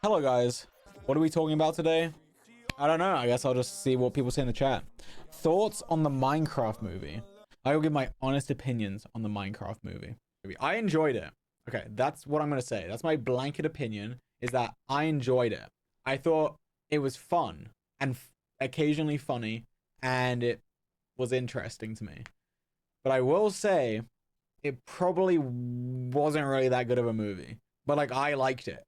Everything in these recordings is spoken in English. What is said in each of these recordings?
Hello guys, what are we talking about today? I don't know, I guess I'll just see what people say in the chat. Thoughts on the Minecraft movie? I will give my honest opinions on the Minecraft movie. I enjoyed it. Okay, that's what I'm gonna say. That's my blanket opinion, is that I enjoyed it. I thought it was fun and occasionally funny, and it was interesting to me. But I will say, it probably wasn't really that good of a movie. But like, I liked it.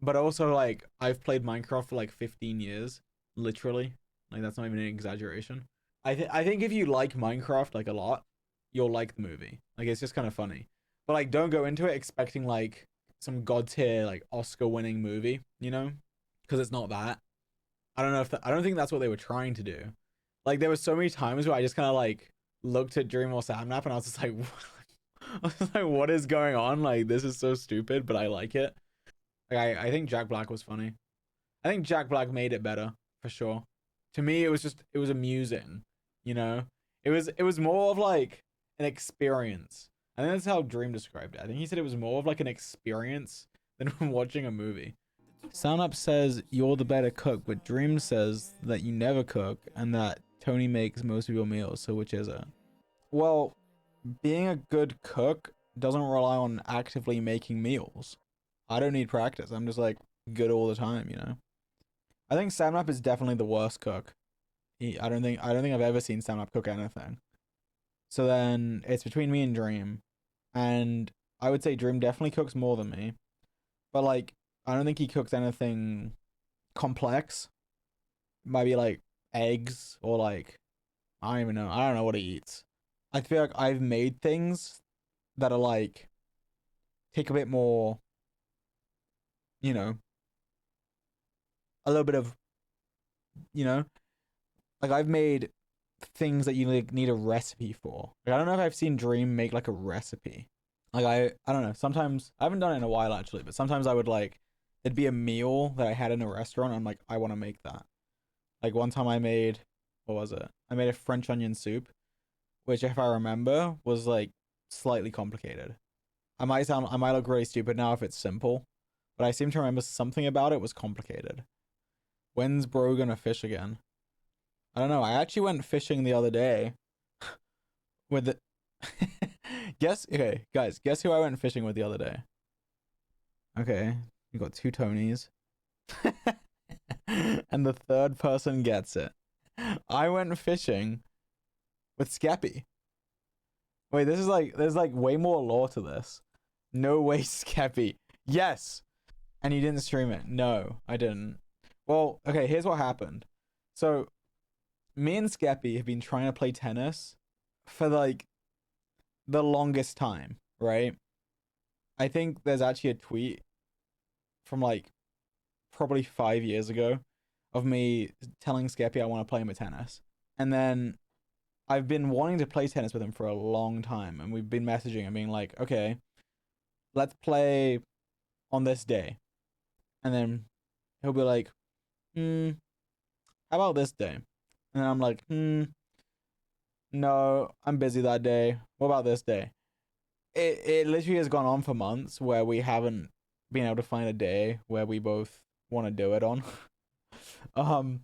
But also, like, I've played Minecraft for like 15 years, literally. Like, that's not even an exaggeration. I think if you like Minecraft like a lot, you'll like the movie. Like, it's just kind of funny. But like, don't go into it expecting like some god tier like Oscar winning movie, you know? Because it's not that. I don't know if I don't think that's what they were trying to do. Like, there were so many times where I just kind of like looked at Dream or Sapnap and I was just like, I was like, what is going on? Like, this is so stupid, but I like it. Like, I think Jack Black was funny. I think Jack Black made it better for sure. To me, it was amusing, you know. It was more of like an experience. I think that's how Dream described it. I think he said it was more of like an experience than watching a movie. Sound Up says you're the better cook, but Dream says that you never cook and that Tony makes most of your meals. So which is it? Well, being a good cook doesn't rely on actively making meals. I don't need practice. I'm just like good all the time, you know. I think Samnap is definitely the worst cook. I don't think I've ever seen Samnap cook anything. So then it's between me and Dream, and I would say Dream definitely cooks more than me, but like I don't think he cooks anything complex. Might be like eggs or like I don't even know. I don't know what he eats. I feel like I've made things that are like take a bit more, you know, a little bit of, you know, like I've made things that you like need a recipe for. Like I don't know if I've seen Dream make like a recipe. Like I don't know. Sometimes I haven't done it in a while actually, but sometimes I would like it'd be a meal that I had in a restaurant. I'm like I want to make that. Like one time I made what was it? I made a French onion soup, which if I remember was like slightly complicated. I might look really stupid now if it's simple, but I seem to remember something about it was complicated. When's bro gonna fish again? I don't know. I actually went fishing the other day with the guess okay, guys, guess who I went fishing with the other day? Okay, you got two Tonys. And the third person gets it. I went fishing with Skeppy. Wait, this is like there's like way more lore to this. No way, Skeppy. Yes. And you didn't stream it. No, I didn't. Well, okay, here's what happened. So me and Skeppy have been trying to play tennis for like the longest time, right? I think there's actually a tweet from like probably 5 years ago of me telling Skeppy I want to play him at tennis. And then I've been wanting to play tennis with him for a long time. And we've been messaging and being like, okay, let's play on this day. And then he'll be like, how about this day? And I'm like, no, I'm busy that day. What about this day? It literally has gone on for months where we haven't been able to find a day where we both want to do it on. um,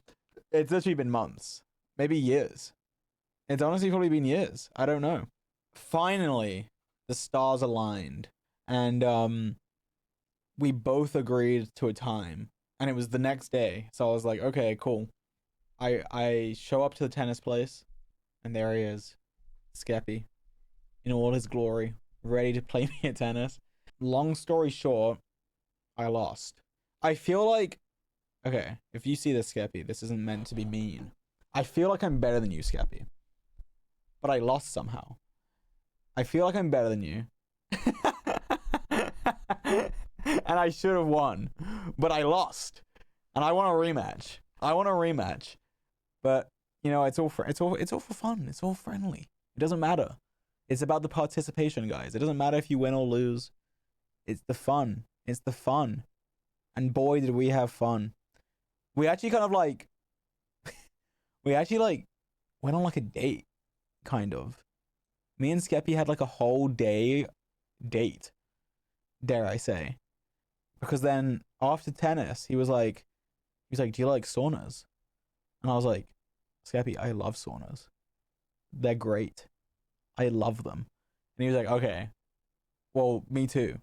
it's literally been months, maybe years. It's honestly probably been years. I don't know. Finally, the stars aligned, and we both agreed to a time, and it was the next day. So I was like, okay, cool. I show up to the tennis place, and there he is, Skeppy, in all his glory, ready to play me at tennis. Long story short, I lost. I feel like, okay, if you see this, Skeppy, this isn't meant to be mean. I feel like I'm better than you, Skeppy, but I lost somehow. I feel like I'm better than you. And I should have won, but I lost. And I want a rematch. I want a rematch. But you know, it's all for fun. It's all friendly. It doesn't matter. It's about the participation, guys. It doesn't matter if you win or lose. It's the fun. It's the fun. And boy, did we have fun. We actually kind of like we actually like went on like a date, kind of. Me and Skeppy had like a whole day date, dare I say. because then after tennis, he's like, do you like saunas? And I was like, Skeppy, I love saunas. They're great. I love them. And he was like, okay, well, me too.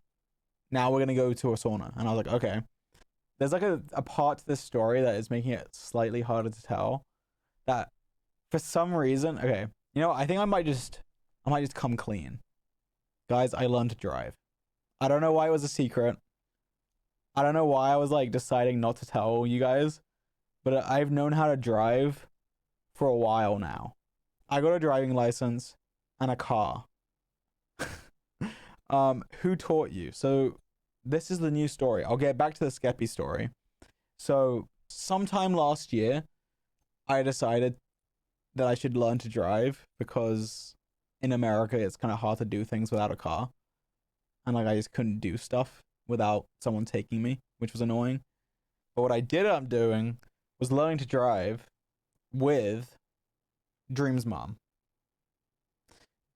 Now we're gonna go to a sauna. And I was like, okay. There's like a part to this story that is making it slightly harder to tell. That for some reason, okay, you know, I think I might just come clean. Guys, I learned to drive. I don't know why it was a secret. I don't know why I was like deciding not to tell you guys, but I've known how to drive for a while now. I got a driving license and a car. Who taught you? So this is the new story. I'll get back to the Skeppy story. So sometime last year, I decided that I should learn to drive because in America it's kind of hard to do things without a car. And like I just couldn't do stuff without someone taking me, which was annoying. But what I did end up doing was learning to drive with Dream's mom.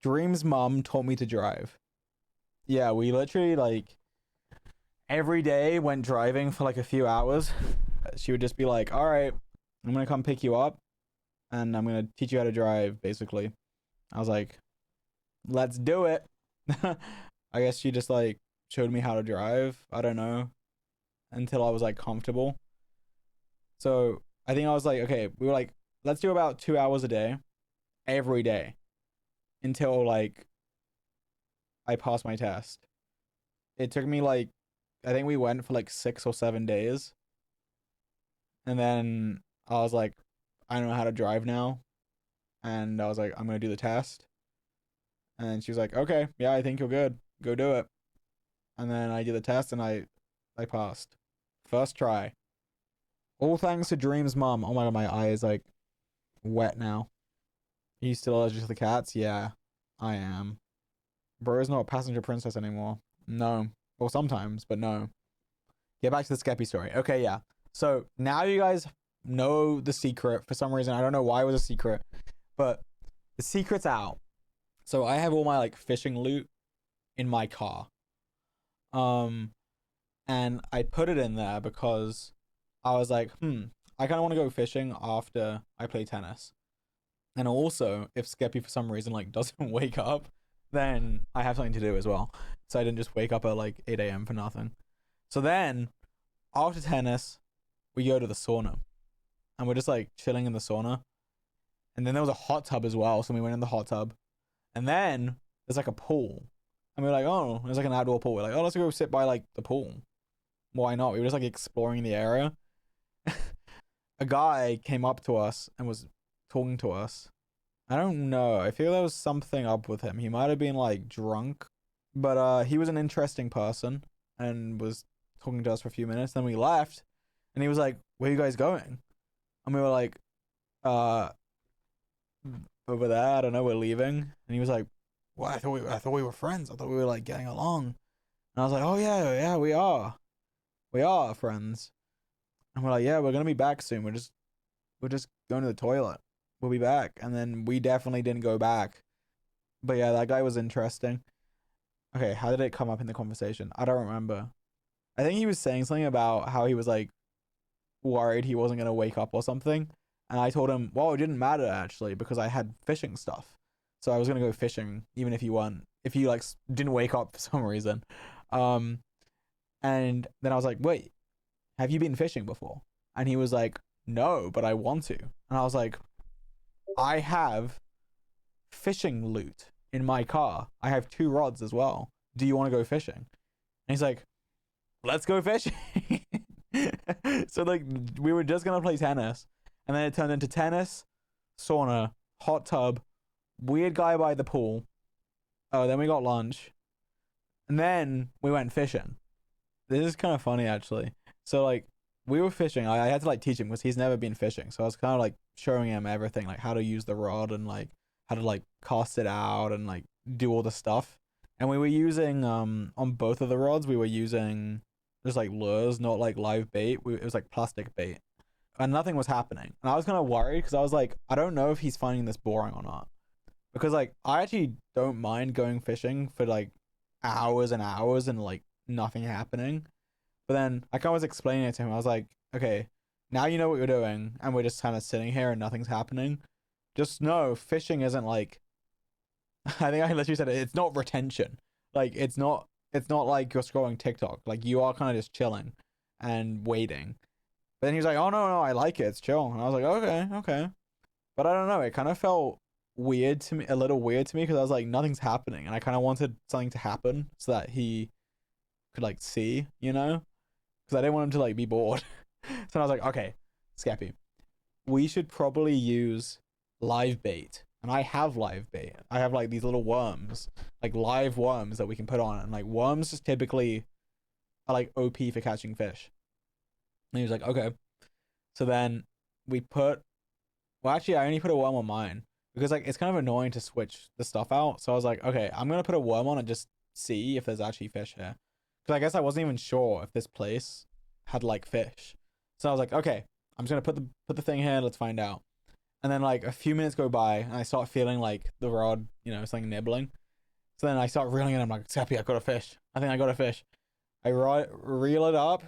Dream's mom taught me to drive. Yeah, we literally like every day went driving for like a few hours. She would just be like, all right, I'm gonna come pick you up and I'm gonna teach you how to drive, basically. I was like, let's do it. I guess she just like showed me how to drive. I don't know. Until I was like comfortable. So I think I was like, okay, we were like, let's do about 2 hours a day, every day, until like I passed my test. It took me like, I think we went for like 6 or 7 days. And then I was like, I don't know how to drive now. And I was like, I'm going to do the test. And she was like, okay, yeah, I think you're good. Go do it. And then I did the test and I passed. First try. All thanks to Dream's mom. Oh my god, my eye is like wet now. Are you still allergic to the cats? Yeah, I am. Bro's not a passenger princess anymore. No. Well, sometimes, but no. Get back to the Skeppy story. Okay, yeah. So now you guys know the secret for some reason. I don't know why it was a secret, but the secret's out. So I have all my like fishing loot in my car. And I put it in there because I was like, I kind of want to go fishing after I play tennis. And also, if Skeppy for some reason like doesn't wake up, then I have something to do as well. So I didn't just wake up at like 8 a.m. for nothing. So then, after tennis, we go to the sauna. And we're just like chilling in the sauna. And then there was a hot tub as well. So we went in the hot tub. And then there's like a pool. And we were like, oh, there's like an outdoor pool. We're like, oh, let's go sit by like the pool. Why not? We were just like exploring the area. A guy came up to us and was talking to us. I don't know. I feel there was something up with him. He might have been like drunk, but he was an interesting person and was talking to us for a few minutes. Then we left, and he was like, "Where are you guys going?" And we were like, "Uh, over there. I don't know. We're leaving." And he was like, "Well, I thought we were friends. I thought we were like getting along." And I was like, "Oh yeah, we are. We are friends." And we're like, "Yeah, we're gonna be back soon. We're just going to the toilet. We'll be back." And then we definitely didn't go back. But yeah, that guy was interesting. Okay, how did it come up in the conversation? I don't remember. I think he was saying something about how he was like worried he wasn't gonna wake up or something. And I told him, well, it didn't matter actually because I had fishing stuff. So I was gonna go fishing even if you like didn't wake up for some reason. And then I was like, wait, have you been fishing before? And he was like, no, but I want to. And I was like, I have fishing loot in my car. I have 2 rods as well. Do you want to go fishing? And he's like, let's go fishing. So like we were just gonna play tennis, and then it turned into tennis, sauna, hot tub, weird guy by the pool. Oh, then we got lunch, and then we went fishing. This is kind of funny actually. So like we were fishing. I had to like teach him because he's never been fishing. So I was kind of like showing him everything, like how to use the rod and like how to like cast it out and like do all the stuff. And we were using on both of the rods, we were using just like lures, not like live bait. It was like plastic bait, and nothing was happening. And I was kind of worried because I was like, I don't know if he's finding this boring or not. Because like I actually don't mind going fishing for like hours and hours and like nothing happening. But then I kind of was explaining it to him. I was like, okay, now you know what you're doing, and we're just kind of sitting here and nothing's happening. Just know fishing isn't like, I think I literally said it, it's not retention. Like it's not like you're scrolling TikTok. Like you are kind of just chilling and waiting. But then he was like, "Oh no, I like it. It's chill." And I was like, "Okay, okay." But I don't know. It kind of felt weird to me, a little weird to me, because I was like, nothing's happening, and I kind of wanted something to happen so that he could like see, you know, because I didn't want him to like be bored. So I was like, "Okay, Skeppy, we should probably use live bait." And I have live bait. I have like these little worms, like live worms that we can put on, and like worms just typically are like OP for catching fish. And he was like, "Okay." So then we put, well, actually, I only put a worm on mine because like it's kind of annoying to switch the stuff out. So I was like, okay, I'm gonna put a worm on and just see if there's actually fish here. Because I guess I wasn't even sure if this place had like fish. So I was like, okay, I'm just gonna put the thing here. Let's find out. And then like a few minutes go by, and I start feeling like the rod, something nibbling. So then I start reeling it. I'm like, Skeppy, I got a fish. I think I got a fish. I reel it up,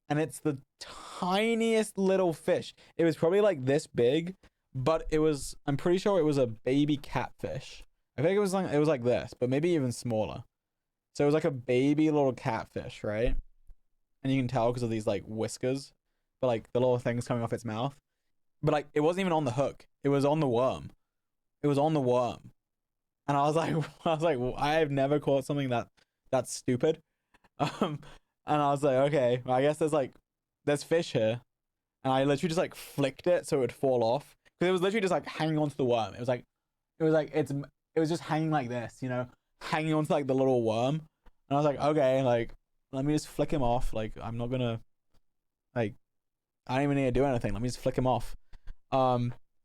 and it's the tiniest little fish. It was probably like this big, but I'm pretty sure it was a baby catfish. I think it was like this, but maybe even smaller. So it was like a baby little catfish, right? And you can tell because of these like whiskers, but like the little things coming off its mouth. But like it wasn't even on the hook. It was on the worm. It was on the worm. And I was like, well, I have never caught something that's stupid. Um, and I was like, okay, well, I guess there's fish here, and I literally just like flicked it so it would fall off because it was literally just like hanging onto the worm. It was just hanging like this, hanging onto like the little worm. And I was like, okay, like let me just flick him off. Like I'm not gonna like I don't even need to do anything. Let me just flick him off.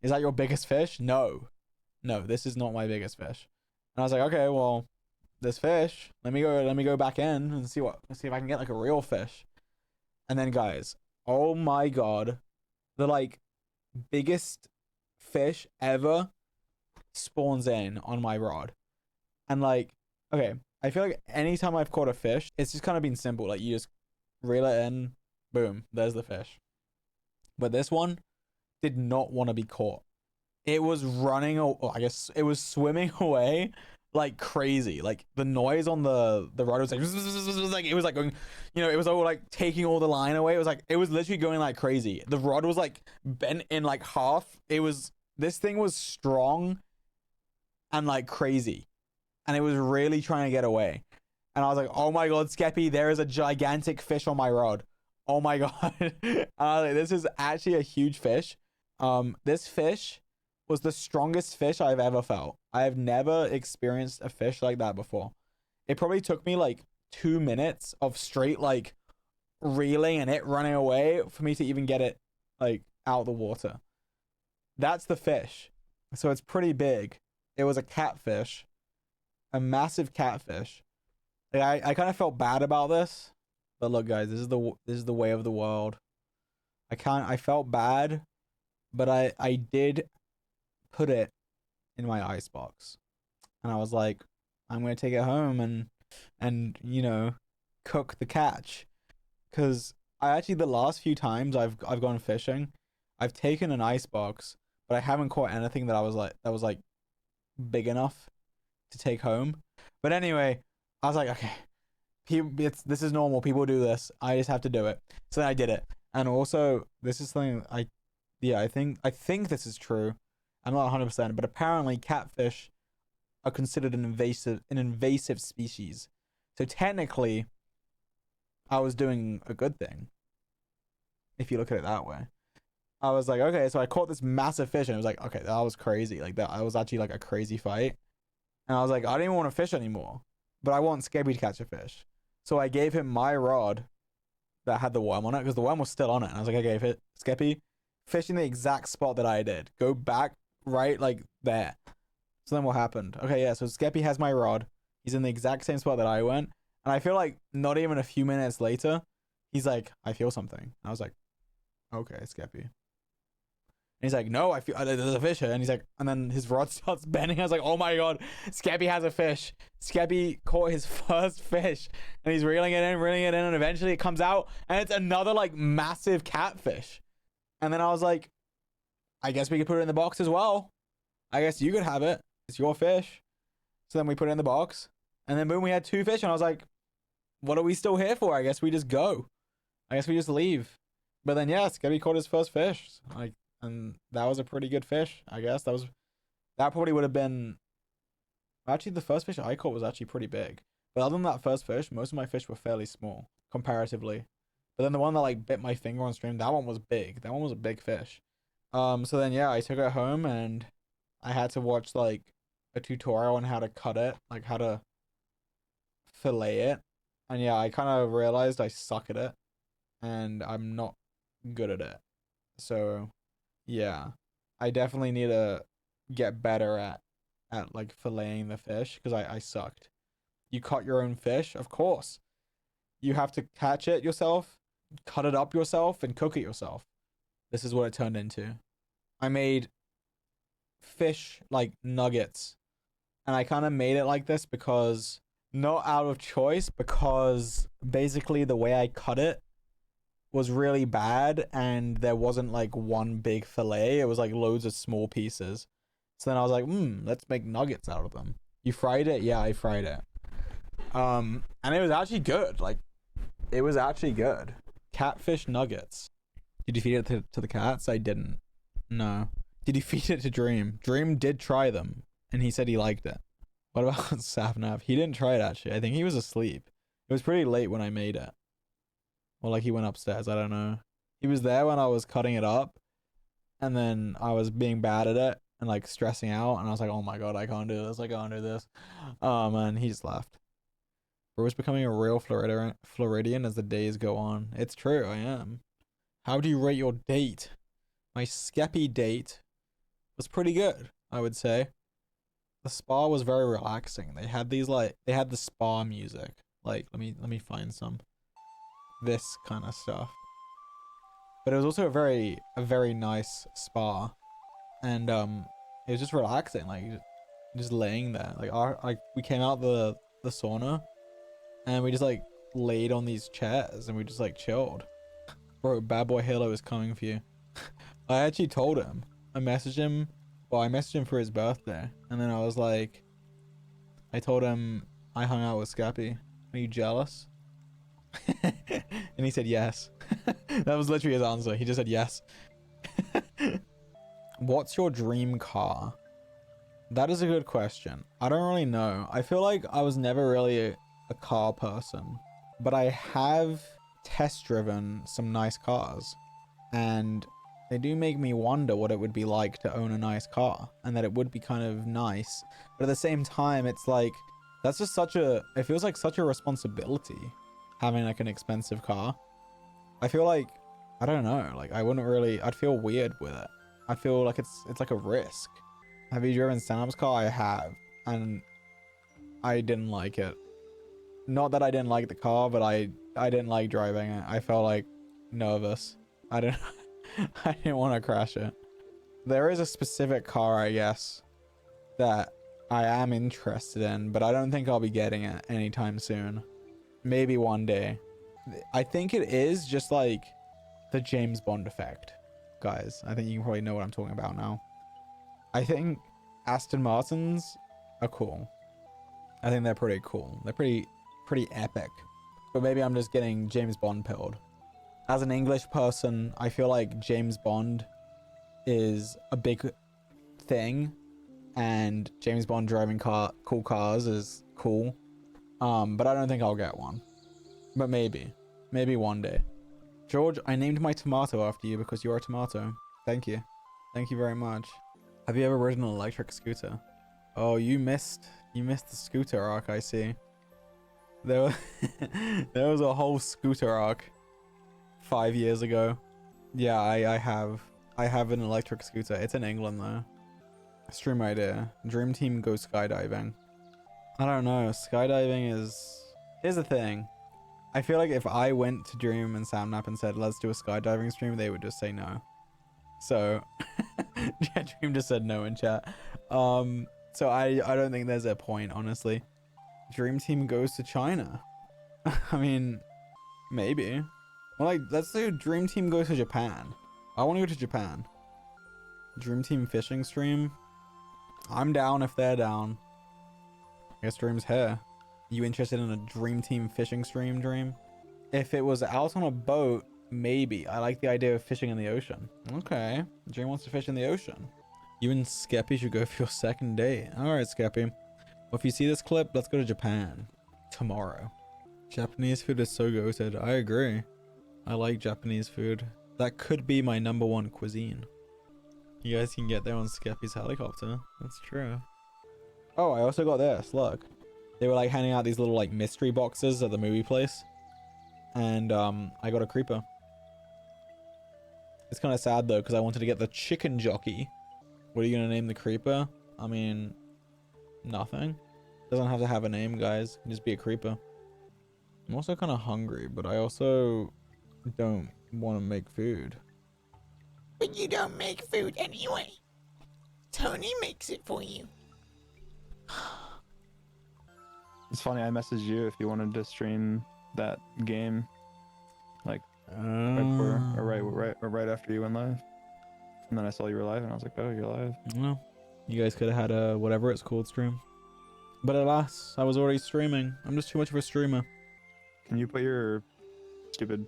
Is that your biggest fish? No, this is not my biggest fish. And I was like, okay, well, this fish. Let me go back in and see if I can get like a real fish. And then guys, oh my god, the like biggest fish ever spawns in on my rod. And like, okay, I feel like anytime I've caught a fish, it's just kind of been simple. Like you just reel it in, boom, there's the fish. But this one did not want to be caught. It was I guess it was swimming away like crazy. Like the noise on the rod was like it was like going, it was all like taking all the line away. It was literally going like crazy. The rod was like bent in like half. This thing was strong and like crazy, and it was really trying to get away. And I was like, oh my god, Skeppy, there is a gigantic fish on my rod. Oh my god. And I was like, this is actually a huge fish. This fish was the strongest fish I've ever felt. I have never experienced a fish like that before. It probably took me like 2 minutes of straight like reeling and it running away for me to even get it like out of the water. That's the fish. So it's pretty big. It was a catfish, a massive catfish. Like, I kind of felt bad about this, but look, guys, this is the way of the world. I felt bad, but I did put it in my icebox, and I was like, I'm gonna take it home and cook the catch, because I actually the last few times I've gone fishing, I've taken an icebox, but I haven't caught anything that was like big enough to take home. But anyway, I was like, okay, this is normal. People do this. I just have to do it. So then I did it. And also, this is something I think this is true. I'm not 100%, but apparently catfish are considered an invasive species. So technically, I was doing a good thing, if you look at it that way. I was like, okay, so I caught this massive fish, and it was like, okay, that was crazy. Like that was actually like a crazy fight. And I was like, I didn't even want to fish anymore, but I want Skeppy to catch a fish. So I gave him my rod that had the worm on it, because the worm was still on it. And I was like, I gave it, Skeppy, fish in the exact spot that I did. Go back right like there. So then what happened? Okay, yeah, so Skeppy has my rod. He's in the exact same spot that I went. And I feel like not even a few minutes later, he's like, I feel something. I was like, okay, Skeppy. he's like, no, I feel there's a fish here. And he's like, and then his rod starts bending. I was like, oh my God, Skeppy has a fish. Skeppy caught his first fish and he's reeling it in. And eventually it comes out and it's another like massive catfish. And then I was like, I guess we could put it in the box as well. I guess you could have it. It's your fish. So then we put it in the box. And then boom, we had 2 fish. And I was like, what are we still here for? I guess we just go. I guess we just leave. But then, yeah, Skeppy caught his first fish. Like, and that was a pretty good fish, I guess. That probably would have been... Actually, the first fish I caught was actually pretty big. But other than that first fish, most of my fish were fairly small, comparatively. But then the one that, like, bit my finger on stream, that one was big. That one was a big fish. So then, yeah, I took it home and I had to watch, like, a tutorial on how to cut it. Like, how to fillet it. And, yeah, I kind of realized I suck at it. And I'm not good at it. So... yeah, I definitely need to get better at like filleting the fish because I sucked. You caught your own fish, of course. You have to catch it yourself, cut it up yourself, and cook it yourself. This is what it turned into. I made fish like nuggets, and I kind of made it like this because not out of choice, because basically the way I cut it was really bad and there wasn't like one big fillet. It was like loads of small pieces. So then I was like, let's make nuggets out of them. You fried it? Yeah, I fried it. And it was actually good. Like, it was actually good. Catfish nuggets. Did you feed it to the cats? I didn't. No. Did you feed it to Dream? Dream did try them and he said he liked it. What about Sapnap? He didn't try it actually. I think he was asleep. It was pretty late when I made it. Or like he went upstairs, I don't know. He was there when I was cutting it up. And then I was being bad at it and like stressing out. And I was like, oh my God, I can't do this. I can't do this. And he just left. Bro is becoming a real Floridian as the days go on. It's true, I am. How do you rate your date? My Skeppy date was pretty good, I would say. The spa was very relaxing. They had the spa music. Like, let me find some. This kind of stuff. But it was also a very nice spa. And it was just relaxing, like just laying there. Like we came out the sauna and we just like laid on these chairs and we just like chilled. Bro, bad boy Halo is coming for you. I actually told him. I messaged him for his birthday, and then I was like, I told him I hung out with Skeppy. Are you jealous? And he said yes. That was literally his answer. He just said yes. What's your dream car? That is a good question. I don't really know. I feel like I was never really a car person, but I have test driven some nice cars, and they do make me wonder what it would be like to own a nice car, and that it would be kind of nice, but at the same time it's like that's just it feels like such a responsibility having like an expensive car. I feel like, I don't know, like I'd feel weird with it. I feel like it's like a risk. Have you driven Sam's car? I have, and I didn't like it. Not that I didn't like the car, but I didn't like driving it. I felt like nervous. I didn't want to crash it. There is a specific car, I guess, that I am interested in, but I don't think I'll be getting it anytime soon. Maybe one day. I think it is just like the James Bond effect, guys. I think you can probably know what I'm talking about now. I think Aston Martins are cool. I think they're pretty cool. They're pretty epic. But maybe I'm just getting James Bond pilled. As an English person, I feel like James Bond is a big thing, and James Bond driving cool cars is cool. But I don't think I'll get one. But maybe one day. George, I named my tomato after you because you're a tomato. Thank you. Thank you very much. Have you ever ridden an electric scooter? Oh, you missed the scooter arc, I see. There was a whole scooter arc 5 years ago. Yeah, I have an electric scooter. It's in England though. Stream idea. Dream team go skydiving. I don't know. Skydiving here's the thing. I feel like if I went to Dream and Samnap and said, let's do a skydiving stream, they would just say no. So Yeah, Dream just said no in chat. So I don't think there's a point, honestly. Dream Team goes to China. I mean, maybe. Well, like, let's do Dream Team goes to Japan. I want to go to Japan. Dream Team fishing stream. I'm down if they're down. I guess Dream's here. You interested in a Dream Team fishing stream, Dream? If it was out on a boat, maybe. I like the idea of fishing in the ocean. Okay. Dream wants to fish in the ocean. You and Skeppy should go for your second date. Alright, Skeppy. Well, if you see this clip, let's go to Japan. Tomorrow. Japanese food is so goated. I agree. I like Japanese food. That could be my #1 cuisine. You guys can get there on Skeppy's helicopter. That's true. Oh, I also got this. Look. They were like handing out these little like mystery boxes at the movie place. And I got a creeper. It's kind of sad though, because I wanted to get the chicken jockey. What are you going to name the creeper? I mean, nothing. Doesn't have to have a name, guys. It can just be a creeper. I'm also kind of hungry, but I also don't want to make food. But you don't make food anyway. Tony makes it for you. It's funny, I messaged you if you wanted to stream that game, like right after you went live, and then I saw you were live, and I was like, oh, you're live. Well, you guys could have had a whatever it's called stream, but alas, I was already streaming. I'm just too much of a streamer. Can you put your stupid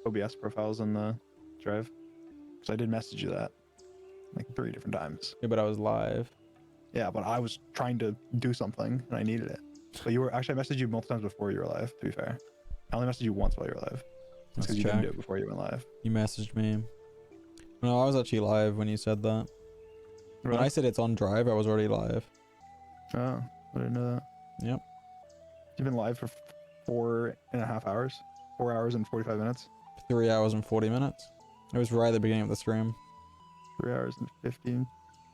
OBS profiles in the drive? Because I did message you that like 3 different times. Yeah, but I was live. Yeah, but I was trying to do something and I needed it. But you were actually, I messaged you multiple times before you were live, to be fair. I only messaged you once while you were live. It's because you didn't do it before you went live. You messaged me. No, I was actually live when you said that. Really? When I said it's on drive, I was already live. Oh, I didn't know that. Yep. You've been live for 4.5 hours? 4 hours and 45 minutes? 3 hours and 40 minutes. It was right at the beginning of the stream. 3 hours and 15.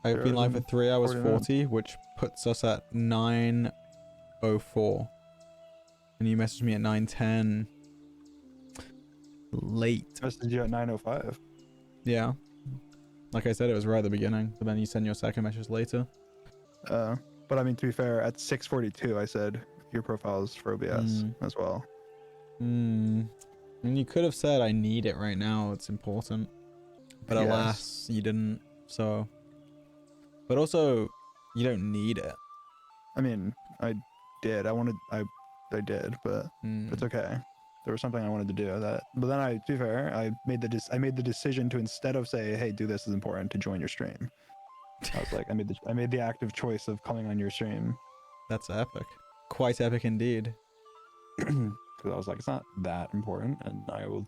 I've been live for 3 hours 49. 40, which puts us at 9:04. And you messaged me at 9:10. Late. I messaged you at 9:05. Yeah. Like I said, it was right at the beginning, but then you send your second message later. But I mean, to be fair, at 6:42, I said your profile is for OBS as well. I mean, you could have said I need it right now. It's important. But Yes. alas, you didn't. So. But also, you don't need it. I mean, I did. I did, but it's okay. There was something I wanted to do that, but then to be fair, I made the decision to, instead of say, hey, do this is important, to join your stream. I was like, I made the active choice of coming on your stream. That's epic. Quite epic indeed. Because I was like, it's not that important, and he'll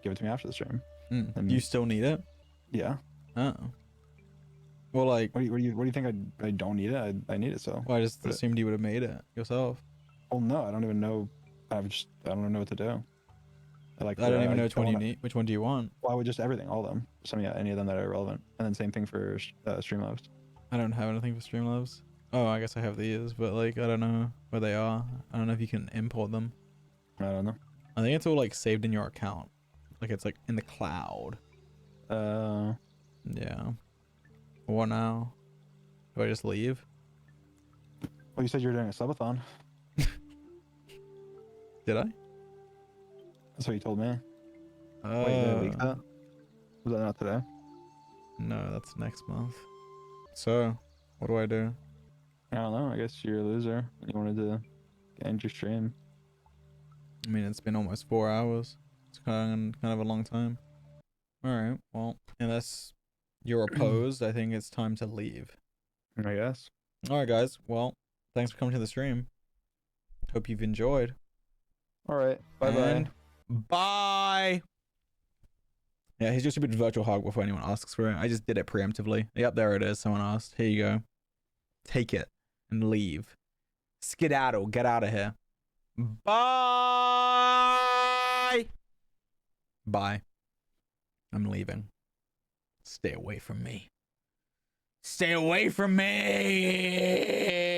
give it to me after the stream. And you still need it? Yeah. Oh. Well, like, What do you think? I don't need it. I need it so. well, I just assumed you would have made it yourself. Oh no, I don't even know. I don't know what to do. I don't even know which one you need. Which one do you want? Well, I would just everything, all of them. Send me any of them that are relevant, and then same thing for Streamlabs. I don't have anything for Streamlabs. Oh, I guess I have these, but like I don't know where they are. I don't know if you can import them. I don't know. I think it's all like saved in your account. Like it's like in the cloud. Yeah. What now? Do I just leave? Well, you said you were doing a subathon. Did I? That's what you told me. Wait, did I leak that? Was that not today? No, that's next month. So, what do I do? I don't know. I guess you're a loser. You wanted to end your stream. I mean, it's been almost 4 hours. It's kind of a long time. Alright, well, unless you're opposed, I think it's time to leave. I guess. Alright, guys. Well, thanks for coming to the stream. Hope you've enjoyed. All right. Bye-bye. And bye! Yeah, here's your stupid virtual hug before anyone asks for it. I just did it preemptively. Yep, there it is. Someone asked. Here you go. Take it and leave. Skedaddle. Get out of here. Bye! Bye. I'm leaving. Stay away from me. Stay away from me!